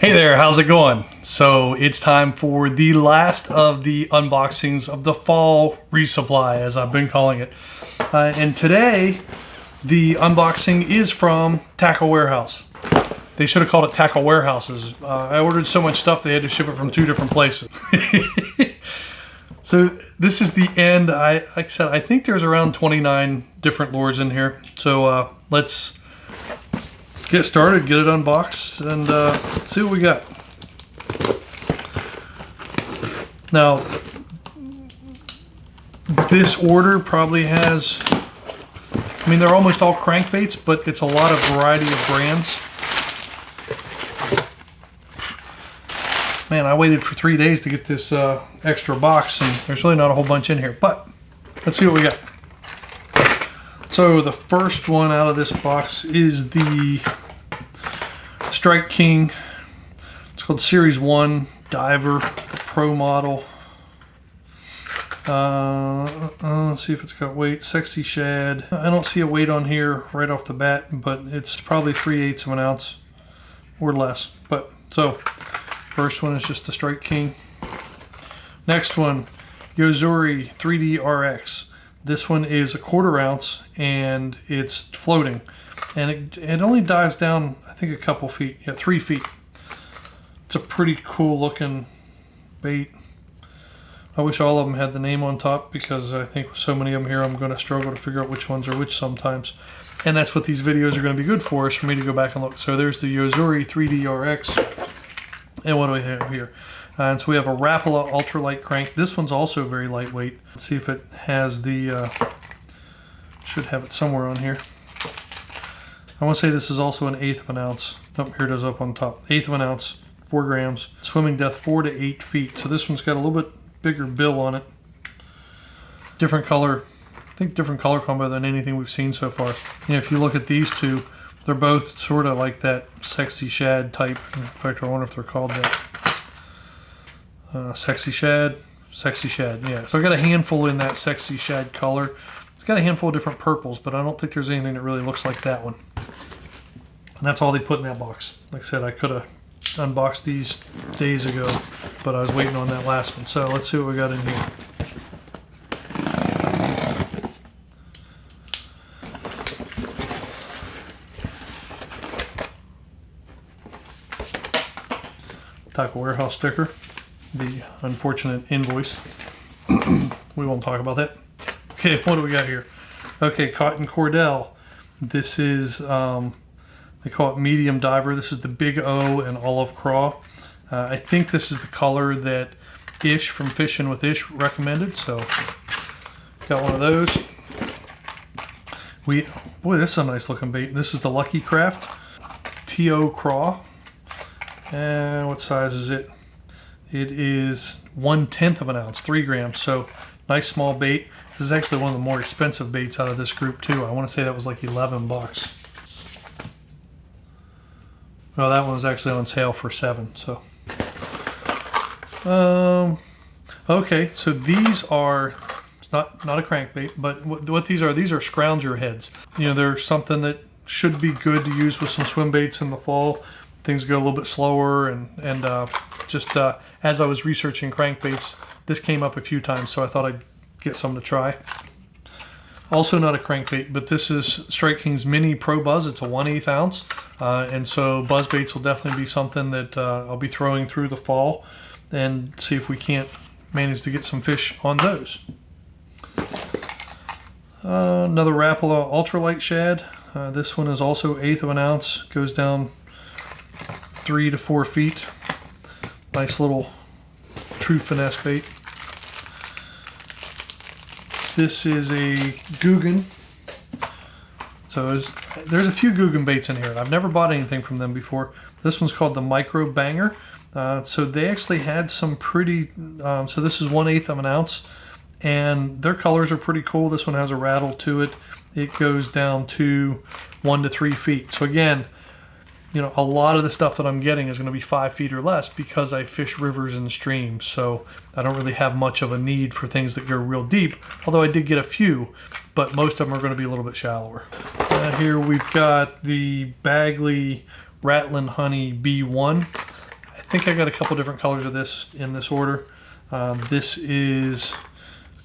Hey there, how's it going? So it's time for the last of the unboxings of the fall resupply, as I've been calling it. And today, the unboxing is from Tackle Warehouse. They should have called it Tackle Warehouses. I ordered so much stuff they had to ship it from 2 different places. So this is the end. Like I said, I think there's around 29 different lures in here. So let's get started, get it unboxed, and see what we got. Now, this order probably has, I mean, they're almost all crankbaits, but it's a lot of variety of brands. Man, I waited for 3 days to get this extra box, and there's really not a whole bunch in here, but let's see what we got. So the first one out of this box is the Strike King. It's called Series 1 Diver Pro Model. Let's see if it's got weight. Sexy Shad. I don't see a weight on here right off the bat, but it's probably 3/8 of an ounce or less. But so, first one is just the Strike King. Next one, Yozuri 3D RX. This one is a 1/4 ounce and it's floating, and it only dives down, I think, a couple feet. Yeah, 3 feet. It's a pretty cool looking bait. I wish all of them had the name on top, because I think with so many of them here I'm going to struggle to figure out which ones are which sometimes. And that's what these videos are going to be good for, is for me to go back and look. So there's the Yozuri 3D RX. And what do we have here? And so we have a Rapala ultralight crank. This one's also very lightweight. Let's see if it has the, should have it somewhere on here. I want to say this is also an 1/8 of an ounce. Oh, here it is up on top. 1/8 of an ounce, 4 grams. Swimming depth 4 to 8 feet. So this one's got a little bit bigger bill on it. Different color. I think different color combo than anything we've seen so far. And if you look at these two, they're both sort of like that Sexy Shad type. In fact, I wonder if they're called that. Sexy Shad, yeah. So I got a handful in that Sexy Shad color. It's got a handful of different purples, but I don't think there's anything that really looks like that one. And that's all they put in that box. Like I said, I could have unboxed these days ago, but I was waiting on that last one. So let's see what we got in here. Tackle Warehouse sticker. The unfortunate invoice. We won't talk about that. Okay, what do we got here? Okay, Cotton Cordell. This is, they call it medium diver. This is the Big O and Olive Craw. I think this is the color that Ish from Fishing with Ish recommended, so got one of those. Boy, this is a nice looking bait. This is the Lucky Craft TO Craw. And what size is it? It is 1/10 of an ounce, 3 grams. So nice small bait. This is actually one of the more expensive baits out of this group too. I want to say that was like 11 bucks. Well, that one was actually on sale for 7. So, okay. So these are, it's not a crankbait, but what these are scrounger heads. You know, they're something that should be good to use with some swim baits in the fall. Things go a little bit slower, and just as I was researching crankbaits, this came up a few times, so I thought I'd get some to try. Also not a crankbait, but this is Strike King's Mini Pro Buzz. It's a 1/8 ounce, and so buzz baits will definitely be something that I'll be throwing through the fall, and see if we can't manage to get some fish on those. Another Rapala Ultralight Shad. This one is also 1/8 of an ounce. Goes down 3 to 4 feet. Nice little true finesse bait. This is a Guggen. So there's a few Guggen baits in here. I've never bought anything from them before. This one's called the Micro Banger. So they actually had some pretty, so this is 1/8 of an ounce, and their colors are pretty cool. This one has a rattle to it. It goes down to 1 to 3 feet. So again, you know, a lot of the stuff that I'm getting is going to be 5 feet or less, because I fish rivers and streams, so I don't really have much of a need for things that go real deep, although I did get a few, but most of them are going to be a little bit shallower. Here we've got the Bagley Rattlin' Honey B1. think I got a couple different colors of this in this order. This is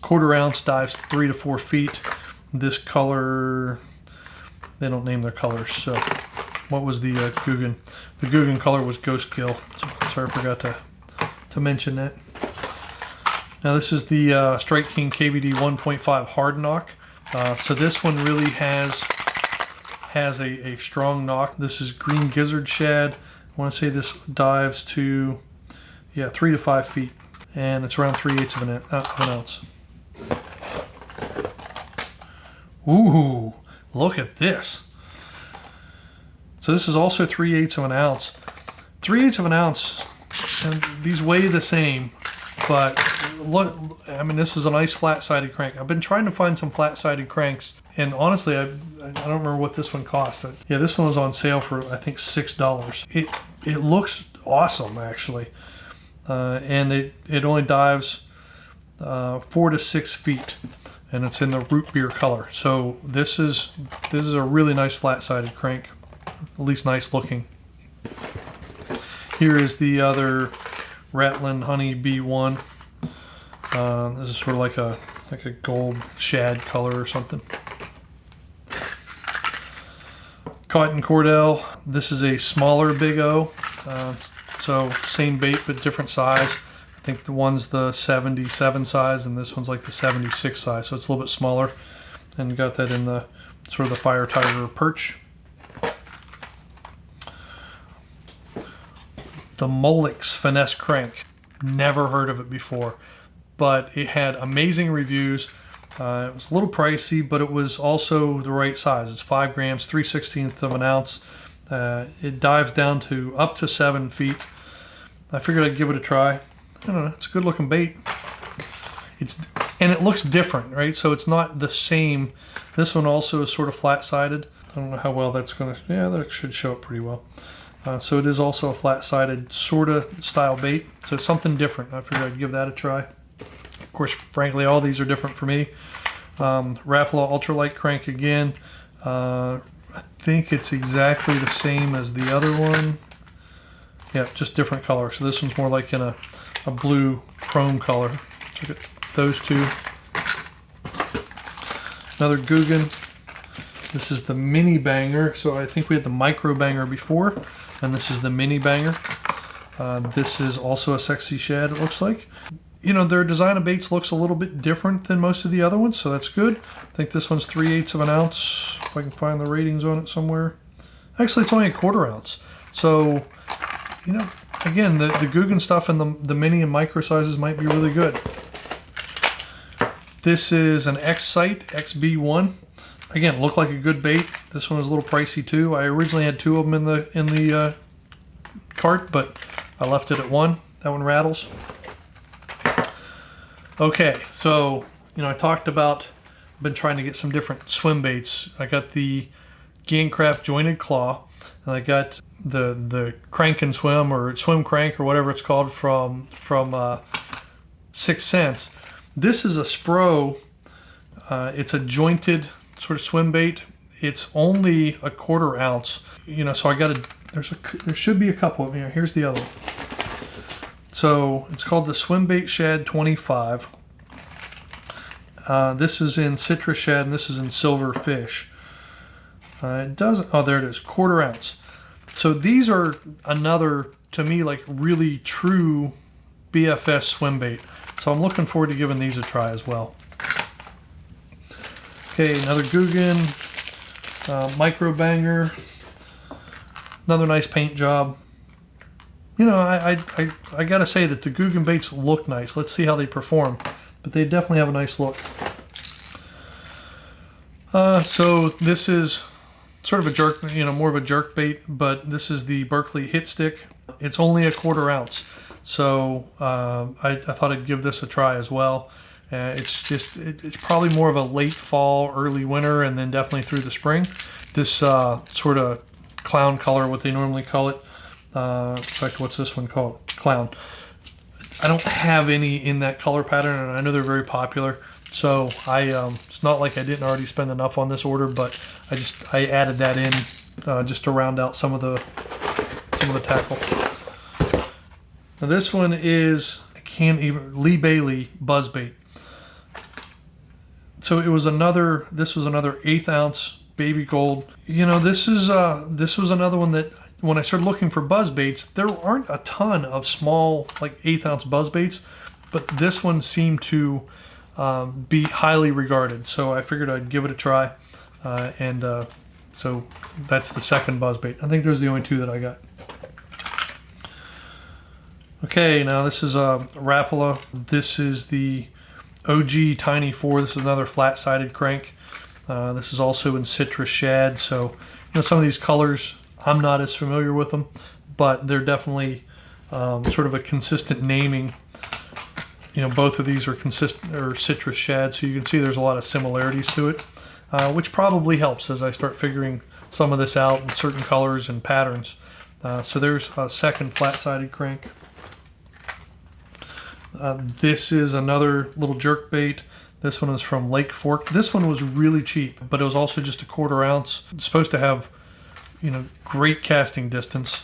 1/4 ounce, dives 3 to 4 feet. This color, they don't name their colors. So what was the Guggen? The Guggen color was Ghost Gill. So, sorry, I forgot to mention that. Now this is the Strike King KVD 1.5 hard knock. So this one really has a strong knock. This is green gizzard shad. I want to say this dives to 3 to 5 feet, and it's around 3/8 of an ounce. Ooh, look at this. So this is also 3/8 of an ounce. 3/8 of an ounce, and these weigh the same, but look, I mean, this is a nice flat-sided crank. I've been trying to find some flat-sided cranks, and honestly, I don't remember what this one cost. Yeah, this one was on sale for, I think, $6. It looks awesome, actually, and it only dives 4 to 6 feet, and it's in the root beer color. So this is a really nice flat-sided crank, at least nice looking. Here is the other Rattling Honey B1. This is sort of like a gold shad color or something. Cotton Cordell. This is a smaller Big O. So same bait but different size. I think the one's the 77 size and this one's like the 76 size. So it's a little bit smaller. And got that in the sort of the Fire Tiger perch. The Molix Finesse Crank. Never heard of it before, but it had amazing reviews. It was a little pricey, but it was also the right size. It's 5 grams, 3/16 of an ounce. It dives down to up to 7 feet. I figured I'd give it a try. I don't know, it's a good looking bait. And it looks different, right? So it's not the same. This one also is sort of flat-sided. I don't know how well that's gonna, yeah, that should show up pretty well. So it is also a flat-sided sort of style bait. So something different. I figured I'd give that a try. Of course, frankly, all these are different for me. Rapala Ultralight Crank again. I think it's exactly the same as the other one. Yeah, just different color. So this one's more like in a blue chrome color. Look at those two. Another Guggen. This is the mini banger. So I think we had the micro banger before, and this is the mini banger. This is also a sexy shad, it looks like. You know, their design of baits looks a little bit different than most of the other ones, so that's good. I think this one's 3/8 of an ounce, if I can find the ratings on it somewhere. Actually, it's only 1/4 ounce. So, you know, again, the Guggen stuff and the mini and micro sizes might be really good. This is an X-Sight XB1. Again, looked like a good bait. This one was a little pricey too. I originally had 2 of them in the cart, but I left it at 1. That one rattles. Okay, so you know I talked about been trying to get some different swim baits. I got the Gancraft Jointed Claw, and I got the Crank and Swim or Swim Crank or whatever it's called from 6 Cents. This is a Spro. It's a jointed sort of swim bait. It's only 1/4 ounce. You know, so I got there should be a couple of them here. Here's the other one. So it's called the Swim Bait Shad 25. This is in Citrus Shad and this is in Silver Fish. It doesn't, oh there it is, 1/4 ounce. So these are another, to me, like really true BFS swim bait. So I'm looking forward to giving these a try as well. Okay, another Guggen, micro banger, another nice paint job. You know, I gotta say that the Guggen baits look nice. Let's see how they perform, but they definitely have a nice look. So this is sort of a jerk, you know, more of a jerk bait, but this is the Berkeley Hit Stick. It's only 1/4 ounce, so I thought I'd give this a try as well. It's probably more of a late fall, early winter, and then definitely through the spring. This sort of clown color, what they normally call it. In fact, what's this one called? Clown. I don't have any in that color pattern, and I know they're very popular. So it's not like I didn't already spend enough on this order, but I added that in just to round out some of the tackle. Now this one is, I can't even, Lee Bailey buzzbait. So it was another, this was another 1/8 ounce baby gold. You know, this was another one that when I started looking for buzz baits, there aren't a ton of small, like 1/8 ounce buzz baits, but this one seemed to be highly regarded. So I figured I'd give it a try. So that's the second buzz bait. I think those are the only two that I got. Okay, now this is a Rapala. This is the OG Tiny 4. This is another flat-sided crank. This is also in citrus shad. So, you know, some of these colors, I'm not as familiar with them, but they're definitely sort of a consistent naming. You know, both of these are consistent or citrus shad, so you can see there's a lot of similarities to it, which probably helps as I start figuring some of this out in certain colors and patterns. So there's a second flat-sided crank. This is another little jerk bait. This one is from Lake Fork. This one was really cheap, but it was also just a 1/4 ounce. It's supposed to have, you know, great casting distance,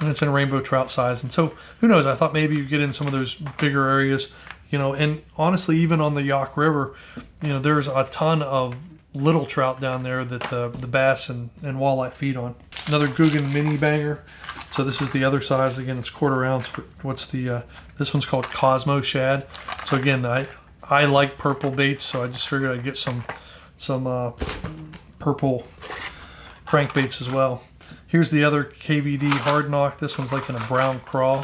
and it's in a rainbow trout size. And so who knows, I thought maybe you get in some of those bigger areas, you know. And honestly, even on the Yaak River, you know, there's a ton of little trout down there that the bass and walleye feed on. Another Guggen mini banger. So this is the other size. Again, it's 1/4 ounce. What's the this one's called Cosmo Shad. So again, I like purple baits, so I just figured I'd get some purple crankbaits as well. Here's the other KVD hard knock. This one's like in a brown craw.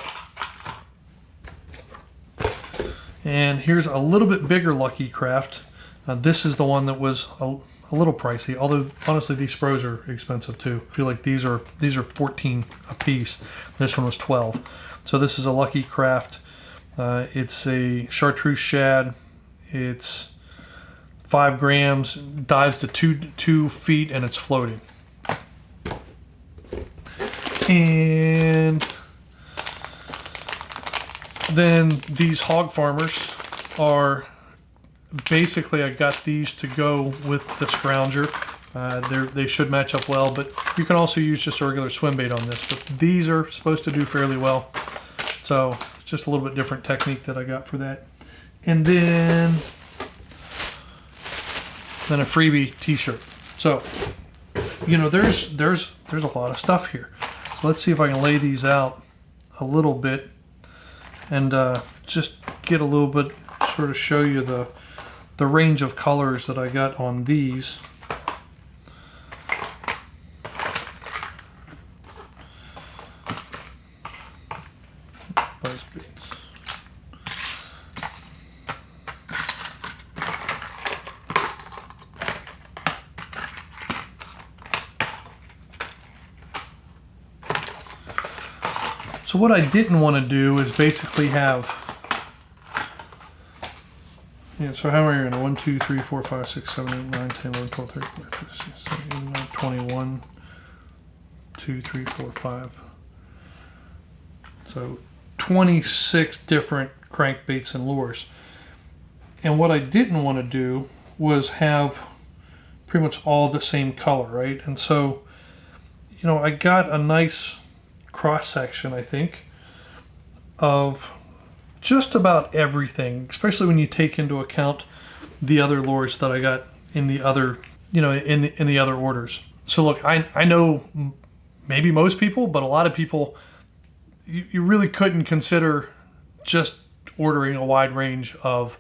And here's a little bit bigger Lucky Craft. This is the one that was a little pricey, although honestly these Spros are expensive too. I feel like these are 14 a piece. This one was 12. So this is a Lucky Craft. It's a chartreuse shad. It's 5 grams, dives to 2 feet, and it's floating. And then these Hog Farmers are basically, I got these to go with the Scrounger. They should match up well, but you can also use just a regular swim bait on this. But these are supposed to do fairly well. So it's just a little bit different technique that I got for that. And then a freebie t-shirt. So, you know, there's a lot of stuff here. So let's see if I can lay these out a little bit and just get a little bit, sort of show you the range of colors that I got on these. Buzz beans. So what I didn't want to do is basically have, so how are you going to 1, 2, 3, 4, 5, 6, 7, 8, 9, 10, 11, 12, 13, 14, 15, 16, 17, 18, 19, 20, 21, 2, 3, 4, 5. So 26 different crankbaits and lures. And what I didn't want to do was have pretty much all the same color, right? And so, you know, I got a nice cross section, I think, of just about everything, especially when you take into account the other lures that I got in the other, you know, in the other orders. So look, I know maybe most people, but a lot of people, you really couldn't consider just ordering a wide range of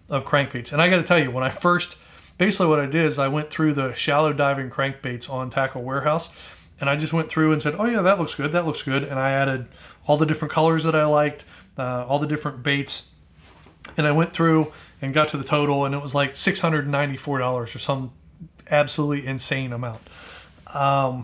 crankbaits. And I got to tell you, when I first, basically what I did is I went through the shallow diving crankbaits on Tackle Warehouse, and I just went through and said, oh yeah, that looks good, that looks good. And I added all the different colors that I liked, all the different baits. And I went through and got to the total, and it was like $694 or some absolutely insane amount. I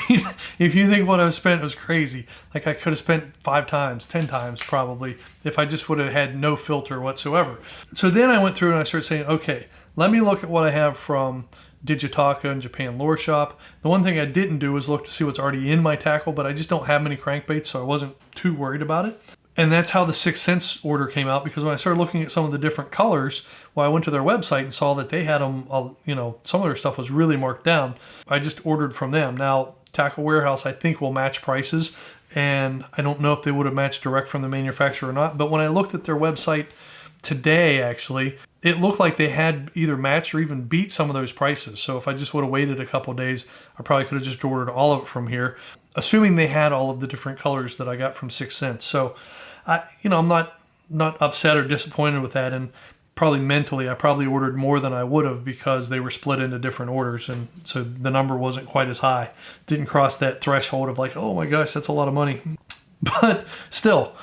mean, if you think what I spent was crazy, like I could have spent 5 times, 10 times probably, if I just would have had no filter whatsoever. So then I went through and I started saying, okay, let me look at what I have from Digitaka and Japan Lure Shop. The one thing I didn't do was look to see what's already in my tackle, but I just don't have many crankbaits, so I wasn't too worried about it. And that's how the 6th Sense order came out, because when I started looking at some of the different colors, well, I went to their website and saw that they had them, you know, some of their stuff was really marked down. I just ordered from them. Now, Tackle Warehouse, I think, will match prices and I don't know if they would have matched direct from the manufacturer or not. But when I looked at their website today, actually, it looked like they had either matched or even beat some of those prices. So if I just would have waited a couple of days, I probably could have just ordered all of it from here, assuming they had all of the different colors that I got from 6 Cents. So, I'm not upset or disappointed with that, and probably mentally, I probably ordered more than I would have because they were split into different orders, and so the number wasn't quite as high. Didn't cross that threshold of like, oh my gosh, that's a lot of money. But still,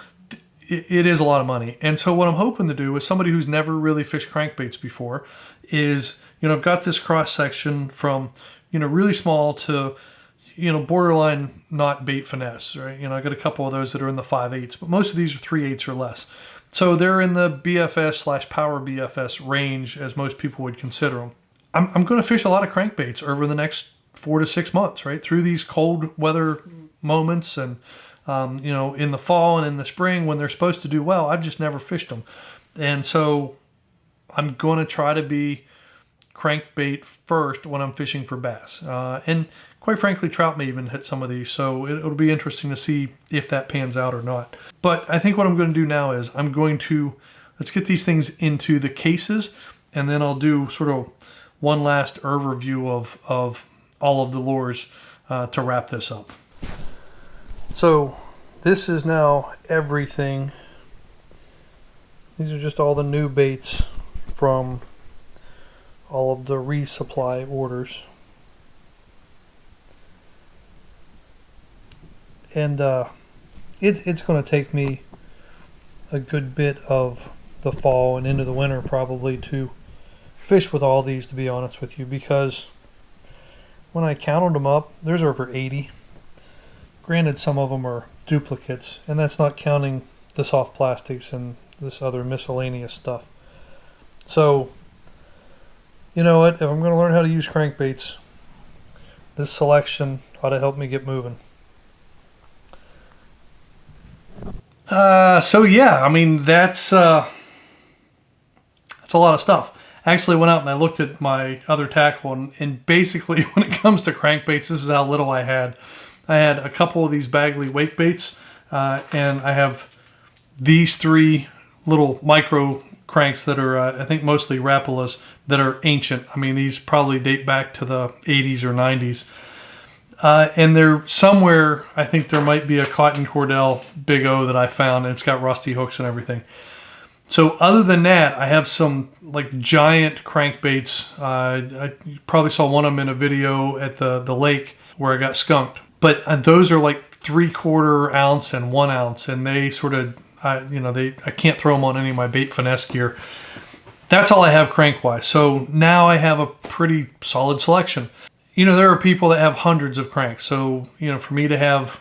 it is a lot of money. And so what I'm hoping to do, as somebody who's never really fished crankbaits before, is, I've got this cross section from, really small to, borderline not bait finesse, right? I got a couple of those that are in the 5/8, but most of these are 3/8 or less. So they're in the BFS/Power BFS range, as most people would consider them. I'm going to fish a lot of crankbaits over the next 4 to 6 months, right? Through these cold weather moments, and in the fall and in the spring when they're supposed to do well, I've just never fished them. And so I'm going to try to be crankbait first when I'm fishing for bass. And quite frankly, trout may even hit some of these. So it'll be interesting to see if that pans out or not. But I think what I'm going to do now is let's get these things into the cases, and then I'll do sort of one last overview of all of the lures to wrap this up. So this is now everything. These are just all the new baits from all of the resupply orders. And it's going to take me a good bit of the fall and into the winter probably to fish with all these, to be honest with you, because when I counted them up, there's over 80. Granted, some of them are duplicates, and that's not counting the soft plastics and this other miscellaneous stuff. So, you know what? If I'm going to learn how to use crankbaits, this selection ought to help me get moving. So yeah, I mean, that's a lot of stuff. I actually went out and I looked at my other tackle, and basically when it comes to crankbaits, this is how little I had. I had a couple of these Bagley wake baits, and I have these 3 little micro cranks that are, I think, mostly Rapalas, that are ancient. I mean, these probably date back to the 80s or 90s. And they're somewhere, I think there might be a Cotton Cordell Big O that I found, and it's got rusty hooks and everything. So other than that, I have some like giant crankbaits. I probably saw one of them in a video at the lake where I got skunked. But those are like 3/4 ounce and 1 ounce, and they sort of, I can't throw them on any of my bait finesse gear. That's all I have crank-wise. So now I have a pretty solid selection. There are people that have hundreds of cranks. So, for me to have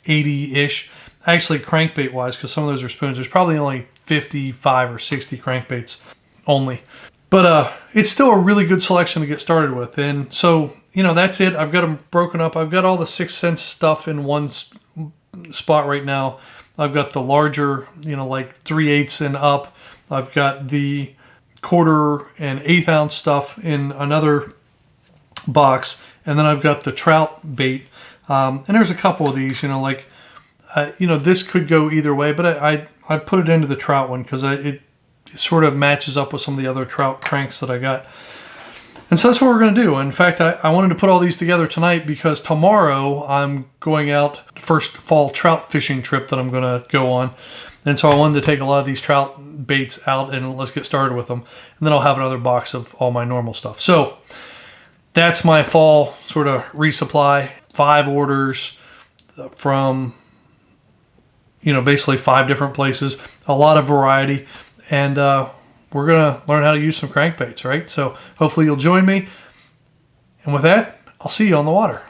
80-ish, actually crankbait-wise, because some of those are spoons, there's probably only 55 or 60 crankbaits only. But it's still a really good selection to get started with. And so, that's it. I've got them broken up. I've got all the 6 Cents stuff in one spot right now. I've got the larger, like 3/8 and up. I've got the 1/4 and 1/8 ounce stuff in another box, and then I've got the trout bait. And there's a couple of these, this could go either way, but I put it into the trout one because it sort of matches up with some of the other trout cranks that I got. And so that's what we're going to do. In fact, I wanted to put all these together tonight because tomorrow I'm going out, first fall trout fishing trip that I'm going to go on. And so I wanted to take a lot of these trout baits out and let's get started with them. And then I'll have another box of all my normal stuff. So that's my fall sort of resupply. 5 orders from, basically 5 different places. A lot of variety. And we're going to learn how to use some crankbaits, right? So hopefully you'll join me. And with that, I'll see you on the water.